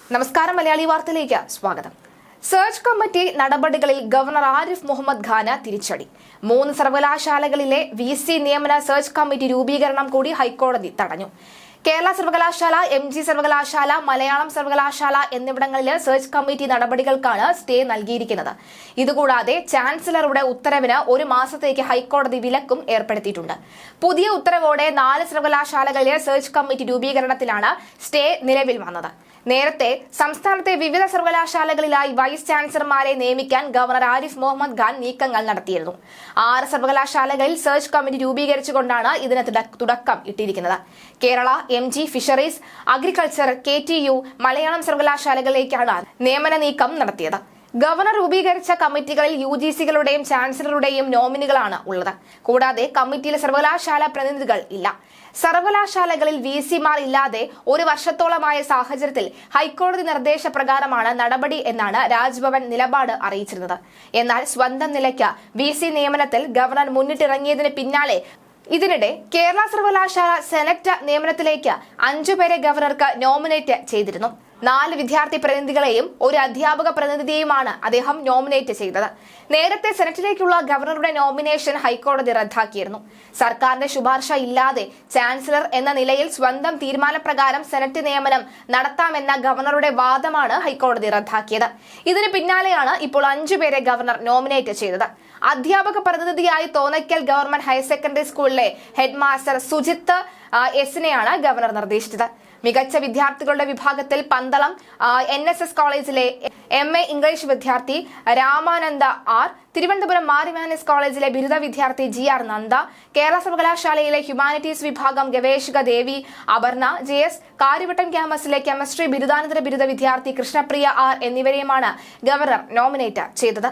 നമസ്കാരം മലയാളി വാർത്തയിലേക്ക് സ്വാഗതം. സെർച്ച് കമ്മിറ്റി നടപടികളിൽ ഗവർണർ ആരിഫ് മുഹമ്മദ് ഖാന് തിരിച്ചടി. 3 സർവകലാശാലകളിലെ VC നിയമന സെർച്ച് കമ്മിറ്റി രൂപീകരണം കൂടി ഹൈക്കോടതി തടഞ്ഞു. കേരള സർവകലാശാല, MG സർവകലാശാല, മലയാളം സർവകലാശാല എന്നിവിടങ്ങളിലെ സെർച്ച് കമ്മിറ്റി നടപടികൾക്കാണ് സ്റ്റേ നൽകിയിരിക്കുന്നത്. ഇതുകൂടാതെ ചാൻസലറുടെ ഉത്തരവിന് 1 മാസത്തേക്ക് ഹൈക്കോടതി വിലക്കും ഏർപ്പെടുത്തിയിട്ടുണ്ട്. പുതിയ ഉത്തരവോടെ 4 സർവകലാശാലകളിലെ സെർച്ച് കമ്മിറ്റി രൂപീകരണത്തിലാണ് സ്റ്റേ നിലവിൽ വന്നത്. നേരത്തെ സംസ്ഥാനത്തെ വിവിധ സർവകലാശാലകളിലായി വൈസ് ചാൻസലർമാരെ നിയമിക്കാൻ ഗവർണർ ആരിഫ് മുഹമ്മദ് ഖാൻ നീക്കങ്ങൾ നടത്തിയിരുന്നു. 6 സർവകലാശാലകളിൽ സെർച്ച് കമ്മിറ്റി രൂപീകരിച്ചുകൊണ്ടാണ് ഇതിന് തുടക്കം ഇട്ടിരിക്കുന്നത്. Kerala, MG, fisheries, agriculture, KTU, Malayalam സർവകലാശാലകളിലേക്കാണ് നിയമന നീക്കം നടത്തിയത്. ഗവർണർ രൂപീകരിച്ച കമ്മിറ്റികളിൽ UGCകളുടെയും ചാൻസലറുടെയും നോമിനികളാണ് ഉള്ളത്. കൂടാതെ കമ്മിറ്റിയിൽ സർവകലാശാല പ്രതിനിധികൾ ഇല്ല. സർവകലാശാലകളിൽ VCമാർ ഇല്ലാതെ 1 വർഷത്തോളമായ സാഹചര്യത്തിൽ ഹൈക്കോടതി നിർദ്ദേശപ്രകാരമാണ് നടപടി എന്നാണ് രാജ്ഭവൻ നിലപാട് അറിയിച്ചിരുന്നത്. എന്നാൽ സ്വന്തം നിലയ്ക്ക് VC നിയമനത്തിൽ ഗവർണർ മുന്നിട്ടിറങ്ങിയതിന് പിന്നാലെ ഇതിനിടെ കേരള സർവകലാശാല സെനറ്റ് നിയമനത്തിലേക്ക് 5 പേരെ ഗവർണർക്ക് നോമിനേറ്റ് ചെയ്തിരുന്നു. 4 വിദ്യാർത്ഥി പ്രതിനിധികളെയും 1 അധ്യാപക പ്രതിനിധിയെയുമാണ് അദ്ദേഹം നോമിനേറ്റ് ചെയ്തത്. നേരത്തെ സെനറ്റിലേക്കുള്ള ഗവർണറുടെ നോമിനേഷൻ ഹൈക്കോടതി റദ്ദാക്കിയിരുന്നു. സർക്കാരിന്റെ ശുപാർശ ഇല്ലാതെ ചാൻസലർ എന്ന നിലയിൽ സ്വന്തം തീരുമാനപ്രകാരം സെനറ്റ് നിയമനം നടത്താമെന്ന ഗവർണറുടെ വാദമാണ് ഹൈക്കോടതി റദ്ദാക്കിയത്. ഇതിന് പിന്നാലെയാണ് ഇപ്പോൾ 5 പേരെ ഗവർണർ നോമിനേറ്റ് ചെയ്തത്. അധ്യാപക പ്രതിനിധിയായി തോന്നയ്ക്കൽ ഗവൺമെന്റ് ഹയർ സെക്കൻഡറി സ്കൂളിലെ ഹെഡ് മാസ്റ്റർ സുജിത്ത് എസിനെയാണ് ഗവർണർ നിർദ്ദേശിച്ചത്. മികച്ച വിദ്യാർത്ഥികളുടെ വിഭാഗത്തിൽ പന്തളം NSS കോളേജിലെ MA ഇംഗ്ലീഷ് വിദ്യാർത്ഥി രാമാനന്ദ R, തിരുവനന്തപുരം മാർ ഇവാനിസ് കോളേജിലെ ബിരുദ വിദ്യാർത്ഥി GR നന്ദ, കേരള സർവകലാശാലയിലെ ഹ്യൂമാനിറ്റീസ് വിഭാഗം ഗവേഷക ദേവി അപർണ JS, കാര്യവട്ടം ക്യാമ്പസിലെ കെമിസ്ട്രി ബിരുദാനന്തര ബിരുദ വിദ്യാർത്ഥി കൃഷ്ണപ്രിയ R എന്നിവരെയുമാണ് ഗവർണർ നോമിനേറ്റ് ചെയ്തത്.